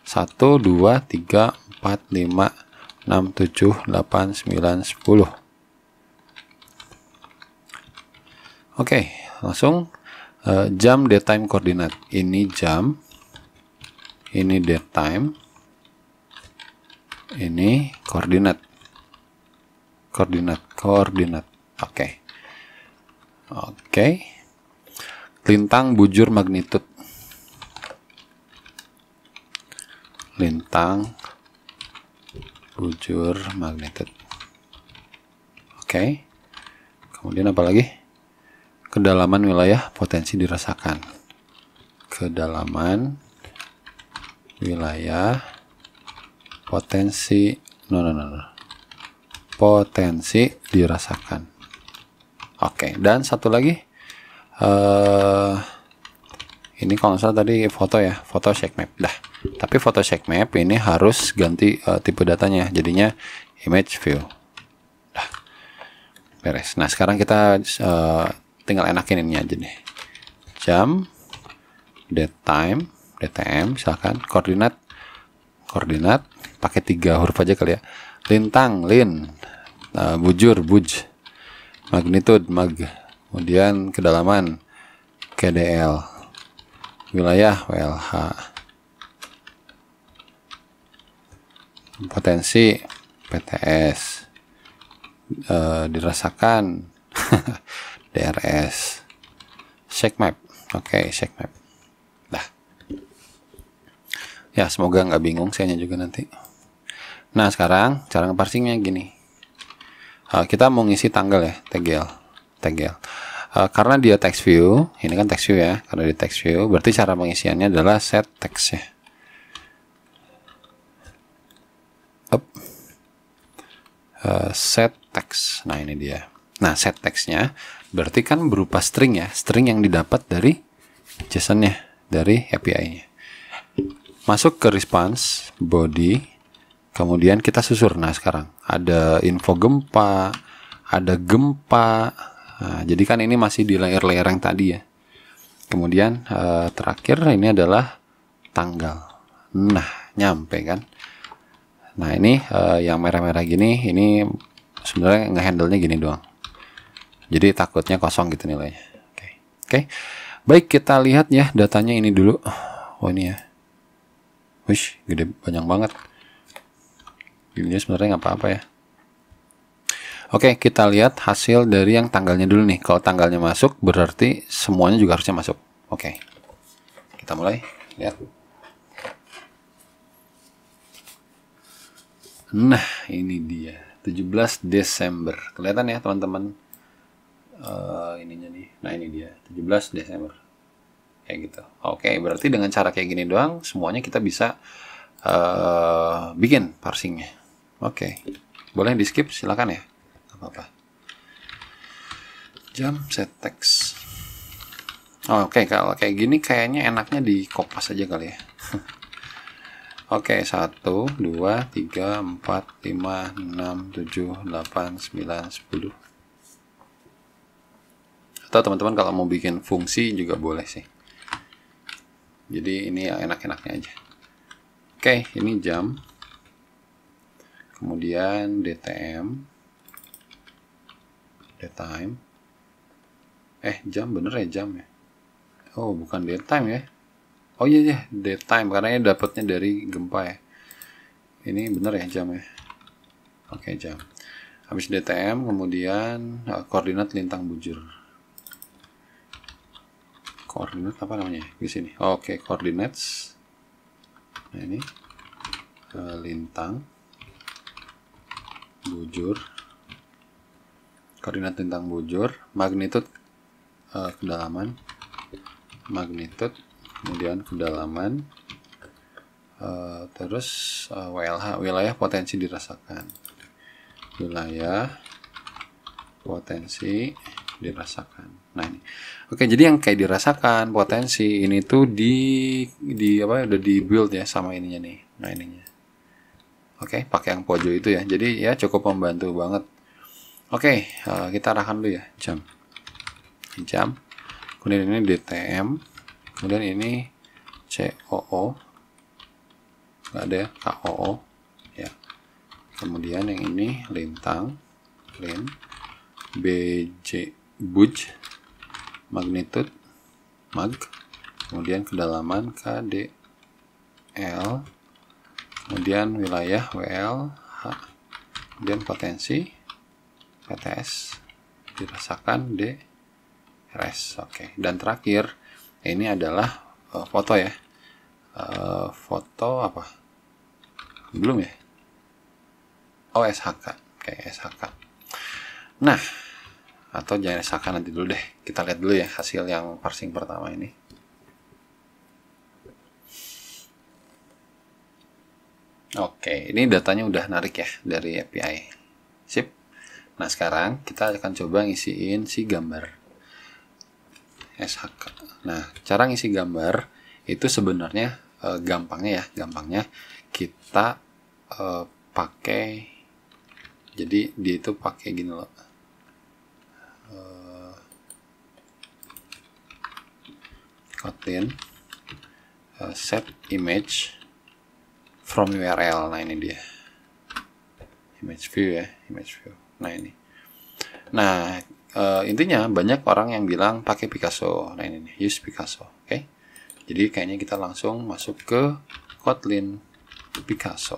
1 2 3 4 5 6 7 8 9 10. Oke, langsung jam, date, time, koordinat. Ini jam. Ini date time. Ini koordinat. Koordinat. Oke. Lintang, bujur, magnitude. Lintang, bujur, magnitude. Oke. Kemudian apa lagi? Kedalaman wilayah, potensi dirasakan. Kedalaman wilayah, potensi potensi dirasakan. Oke, dan satu lagi ini kalau nggak salah tadi foto ya, foto shake map dah. Tapi foto shake map ini harus ganti tipe datanya, jadinya image view dah, beres. Nah sekarang kita tinggal enakin ini aja deh. Jam, date time, DTM misalkan, koordinat pakai 3 huruf aja kali ya. Lintang, lin, bujur, buj, magnitude, mag, kemudian kedalaman, KDL, wilayah, WLH, potensi, PTS, dirasakan, DRS, shake map. Oke, shake map. Dah. Ya, semoga nggak bingung saya juga nanti. Nah, sekarang cara ngeparsingnya gini. Kita mau ngisi tanggal ya, tagl. Karena dia text view, ini kan text view ya. Karena di text view, berarti cara pengisiannya adalah set text ya. Set text. Nah, ini dia. Nah, set textnya berarti kan berupa string ya, string yang didapat dari JSON-nya, dari API-nya. Masuk ke response, body, kemudian kita susur. Nah, sekarang ada info gempa, ada gempa. Nah, jadi kan ini masih di layer-layer yang tadi ya. Kemudian terakhir ini adalah tanggal. Nah, nyampe kan. Nah, ini yang merah-merah gini, ini sebenarnya nge-handle-nya gini doang. Jadi takutnya kosong gitu nilainya. Oke. Baik, kita lihat ya datanya ini dulu. Oh, ini ya. Wih, gede banyak banget. Ini sebenarnya nggak apa-apa ya. Oke, kita lihat hasil dari yang tanggalnya dulu nih. Kalau tanggalnya masuk, berarti semuanya juga harusnya masuk. Oke, kita mulai. Lihat. Nah, ini dia. 17 Desember. Kelihatan ya, teman-teman? Ininya nih. Nah, ini dia. 17 Desember. Kayak gitu. Oke, berarti dengan cara kayak gini doang, semuanya kita bisa bikin parsingnya. Oke. Boleh di skip, silakan ya. Apa-apa. Jam set text. Oke, kalau kayak gini kayaknya enaknya di kopas aja kali ya. Oke, 1, 2, 3, 4, 5, 6, 7, 8, 9, 10. Atau teman-teman kalau mau bikin fungsi juga boleh sih. Jadi ini yang enak-enaknya aja. Oke, ini jam. Kemudian DTM. Daytime. Jam bener ya, jam ya. Oh, bukan daytime ya. Oh iya, daytime karena ini dapatnya dari gempa ya. Ini bener ya, jam ya. Oke, jam. Habis DTM, kemudian koordinat lintang bujur. Koordinat apa namanya? Di sini. Oke, coordinates. Nah, ini lintang bujur. Koordinat lintang bujur, magnitude kedalaman, magnitude, kemudian kedalaman, terus WLH, wilayah potensi dirasakan, wilayah potensi dirasakan. Nah ini, oke, jadi yang kayak dirasakan potensi ini tuh di apa udah di build ya sama ininya nih. Nah ininya, oke, pakai yang pojok itu ya. Jadi ya cukup membantu banget. Oke, kita arahkan dulu ya, jam. Kemudian ini DTM, kemudian ini COO, nggak ada ya, KOO, ya. Kemudian yang ini lintang, BJ, buj, magnitude, mag, kemudian kedalaman KDL, kemudian wilayah WLH, kemudian potensi PTS dirasakan DRS. Oke, dan terakhir ini adalah foto ya. Foto apa? Belum ya? Oh, SHK. Oke, SHK. Nah, atau jangan SHK nanti dulu deh. Kita lihat dulu ya hasil yang parsing pertama ini. Oke, ini datanya udah narik ya dari API. Sip. Nah, sekarang kita akan coba ngisiin si gambar SHK. Nah, cara ngisi gambar itu sebenarnya gampangnya kita pakai, jadi dia itu pakai gini loh. Kotlin set image from URL. Nah, ini dia. Image view ya, image view. Nah ini. Nah intinya banyak orang yang bilang pakai Picasso. Nah ini nih, use Picasso. Oke. Jadi kayaknya kita langsung masuk ke Kotlin Picasso.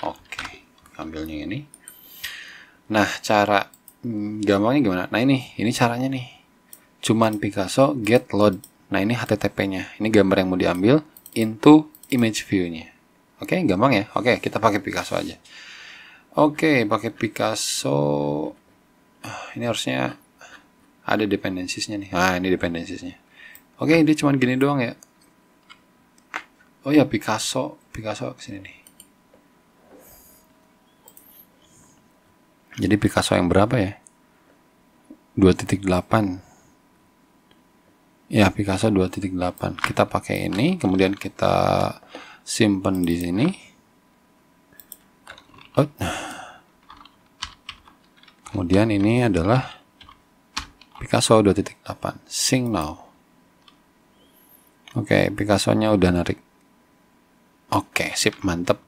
Oke. Ambilnya ini. Nah cara gampangnya gimana? Nah ini caranya nih. Cuman Picasso get load. Nah ini HTTP-nya. Ini gambar yang mau diambil into image view-nya. Oke, gampang ya. Oke, kita pakai Picasso aja. Oke, pakai Picasso. Ini harusnya ada dependencies-nya nih. Nah, ini dependencies-nya. Oke, dia cuma gini doang ya. Oh ya, Picasso kesini nih. Jadi Picasso yang berapa ya? 2.8. Ya, Picasso 2.8. Kita pakai ini, kemudian kita simpan di sini. Kemudian ini adalah Picasso 2.8. Sync now. Oke, Picasso-nya udah narik. Oke, sip, mantep.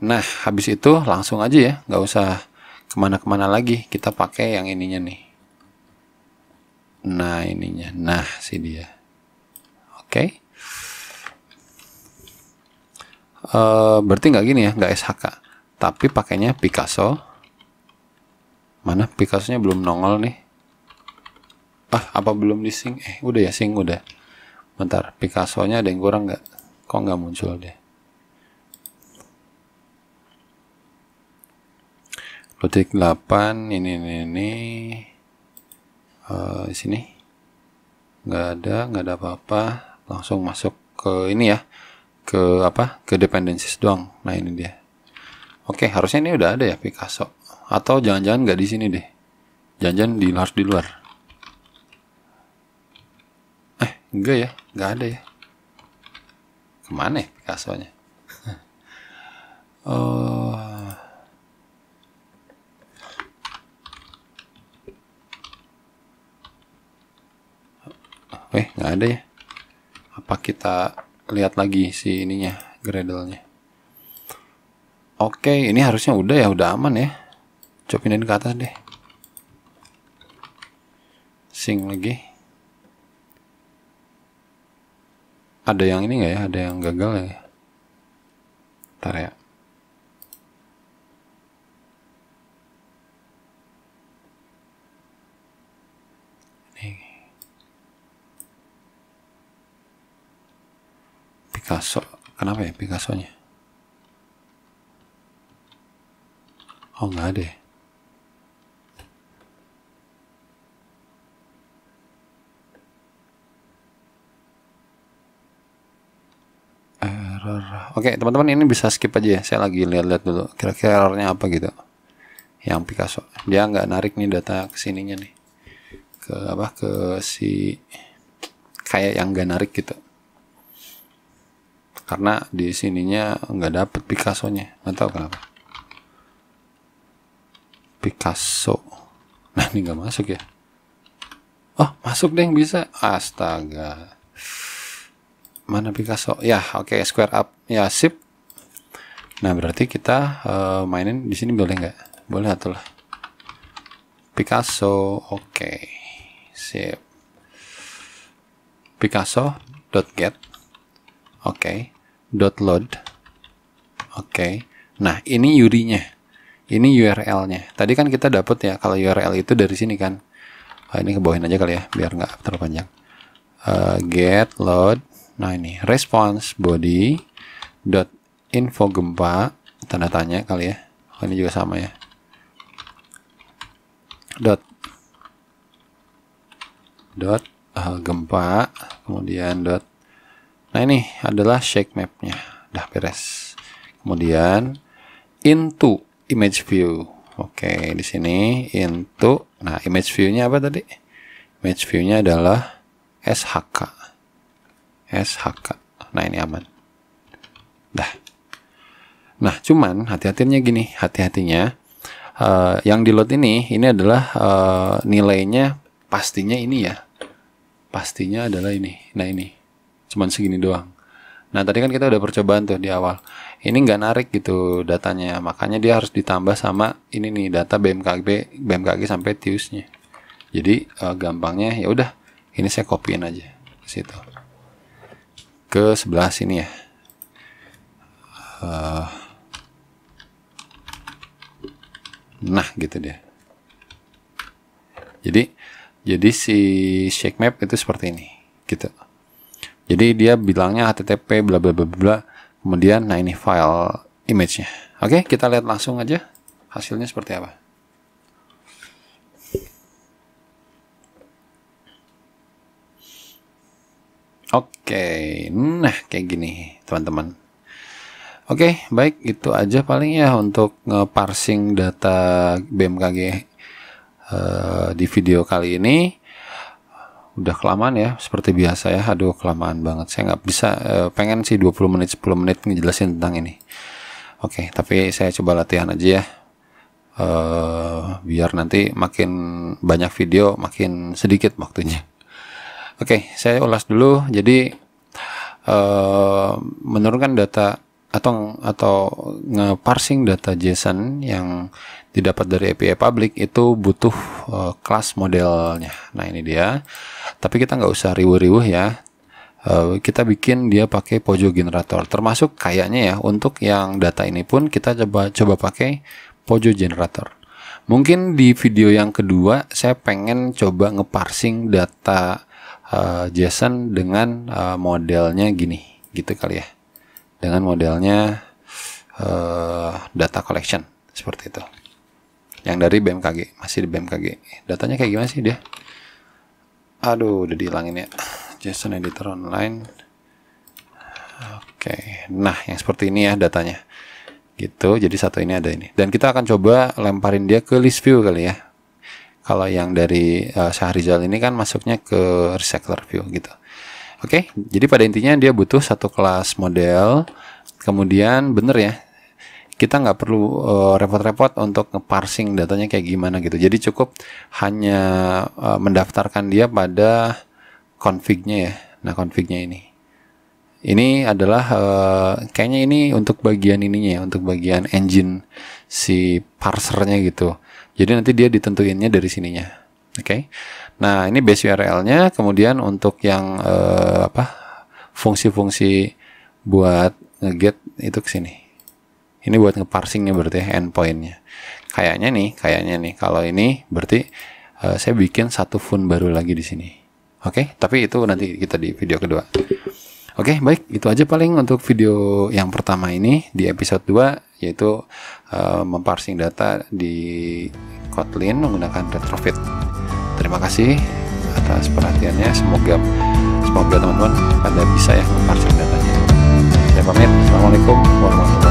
Nah, habis itu langsung aja ya, nggak usah kemana-kemana lagi. Kita pakai yang ininya nih. Nah, ininya. Nah, si dia. Oke. berarti nggak gini ya, nggak SHK, tapi pakainya Picasso. Mana Picasso-nya belum nongol nih. Apa belum di sync? Udah ya, sync udah. Bentar, Picasso-nya ada yang kurang nggak? Kok nggak muncul deh? Logic 8 ini di sini nggak ada apa-apa. Langsung masuk ke ini ya, ke dependencies doang. Nah ini dia. Oke, harusnya ini udah ada ya Picasso, atau jangan-jangan nggak di sini deh, jangan-jangan harus di luar. Enggak ya, nggak ada ya. Kemana ya Picasso-nya? Nggak ada ya. Apa kita lihat lagi si ininya, Gradle-nya. Oke, ini harusnya udah ya, udah aman ya. Coba pindahin ke atas deh. Sync lagi. Ada yang ini nggak ya? Ada yang gagal ya? Ntar ya. Picasso, kenapa ya Picasso-nya? Nggak ada ya. Error. Oke, teman-teman, ini bisa skip aja ya. Saya lagi lihat-lihat dulu kira-kira errornya apa gitu. Yang Picasso, dia nggak narik nih data kesininya nih. Ke si kayak yang nggak narik gitu. Karena di sininya nggak dapet Picasso-nya, nggak tahu kenapa. Picasso, nah ini nggak masuk ya. Masuk deh, bisa. Astaga, mana Picasso ya? Oke, square up ya, sip. Nah berarti kita mainin di sini boleh nggak? Boleh atau lah. Picasso, oke, sip. Picasso.get, oke. .load, oke. Nah ini URI-nya, ini URL-nya. Tadi kan kita dapat ya kalau URL itu dari sini kan. Ini kebawain aja kali ya biar nggak terlalu panjang. Get load. Nah ini response body .info gempa tanda tanya kali ya. Ini juga sama ya. Gempa, kemudian nah ini adalah shake mapnya, udah beres. Kemudian into image view, oke. Di sini into, nah image view-nya apa tadi? Image view-nya adalah SHK. Nah ini aman. Nah cuman hati-hatinya gini, yang di load ini adalah nilainya pastinya ini ya, pastinya adalah ini. Nah ini cuman segini doang. Nah tadi kan kita udah percobaan tuh di awal, ini nggak narik gitu datanya, makanya dia harus ditambah sama ini nih, data BMKG sampai TIUS-nya. Jadi gampangnya ya udah, ini saya copyin aja ke situ, ke sebelah sini ya. Nah gitu dia. Jadi si shake map itu seperti ini gitu. Jadi dia bilangnya http bla bla bla bla, kemudian nah ini file image-nya. Oke, kita lihat langsung aja hasilnya seperti apa. Oke, nah kayak gini teman-teman. Oke, baik, itu aja paling ya untuk nge-parsing data BMKG di video kali ini. Udah kelamaan ya, seperti biasa ya. Aduh, kelamaan banget. Saya nggak bisa, pengen sih 20 menit, 10 menit ngejelasin tentang ini. Oke, tapi saya coba latihan aja ya. Biar nanti makin banyak video, makin sedikit waktunya. Oke, saya ulas dulu. Jadi, menurunkan data atau nge-parsing data JSON yang didapat dari API public itu butuh kelas modelnya. Nah ini dia. Tapi kita nggak usah riuh-riuh ya. kita bikin dia pakai Pojo generator. Termasuk kayaknya ya untuk yang data ini pun kita coba pakai Pojo generator. Mungkin di video yang kedua saya pengen coba ngeparsing data JSON dengan modelnya gini, gitu kali ya. Dengan modelnya data collection seperti itu. Yang dari BMKG, masih di BMKG. Datanya kayak gimana sih dia? Aduh, udah dihilangin ya. JSON editor online. Oke, nah yang seperti ini ya datanya. Gitu, jadi satu ini ada ini. Dan kita akan coba lemparin dia ke list view kali ya. Kalau yang dari Syahrizal ini kan masuknya ke recycler view gitu. Oke, jadi pada intinya dia butuh satu kelas model. Kemudian bener ya, kita nggak perlu repot-repot untuk ngeparsing datanya kayak gimana gitu. Jadi cukup hanya mendaftarkan dia pada config-nya ya. Nah, config-nya ini adalah kayaknya ini untuk bagian ininya ya, untuk bagian engine si parsernya gitu. Jadi nanti dia ditentuinnya dari sininya. Oke. Nah, ini base URL-nya. Kemudian untuk yang fungsi-fungsi buat nge-get itu ke sini. Ini buat ngeparsingnya berarti endpoint-nya. Kayaknya nih kalau ini berarti saya bikin satu fun baru lagi di sini. Oke, tapi itu nanti kita di video kedua. Oke, baik, itu aja paling untuk video yang pertama ini di episode 2, yaitu memparsing data di Kotlin menggunakan retrofit. Terima kasih atas perhatiannya. Semoga teman-teman pada bisa ya memparsing datanya. Saya pamit. Assalamualaikum warahmatullahi wabarakatuh.